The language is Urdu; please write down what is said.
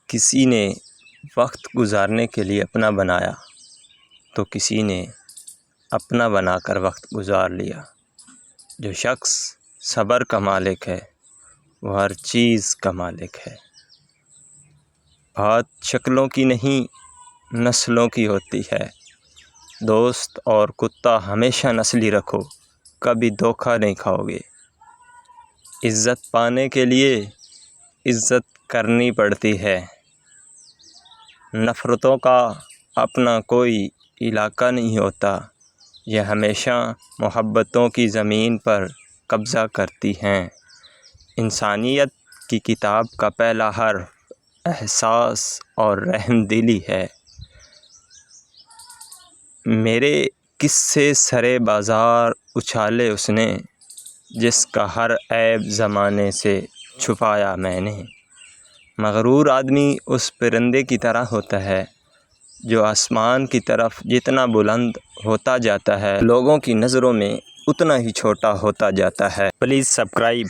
کسی نے وقت گزارنے کے لیے اپنا بنایا تو کسی نے اپنا بنا کر وقت گزار لیا۔ جو شخص صبر کا مالک ہے وہ ہر چیز کا مالک ہے۔ بات شکلوں کی نہیں نسلوں کی ہوتی ہے۔ دوست اور کتا ہمیشہ نسلی رکھو، کبھی دھوکہ نہیں کھاؤ گے۔ عزت پانے کے لیے عزت کرنی پڑتی ہے۔ نفرتوں کا اپنا کوئی علاقہ نہیں ہوتا، یہ ہمیشہ محبتوں کی زمین پر قبضہ کرتی ہیں۔ انسانیت کی کتاب کا پہلا حرف احساس اور رحم دلی ہے۔ میرے قصے سرے بازار اچھالے اس نے، جس کا ہر عیب زمانے سے چھپایا میں نے۔ مغرور آدمی اس پرندے کی طرح ہوتا ہے جو آسمان کی طرف جتنا بلند ہوتا جاتا ہے لوگوں کی نظروں میں اتنا ہی چھوٹا ہوتا جاتا ہے۔ Please subscribe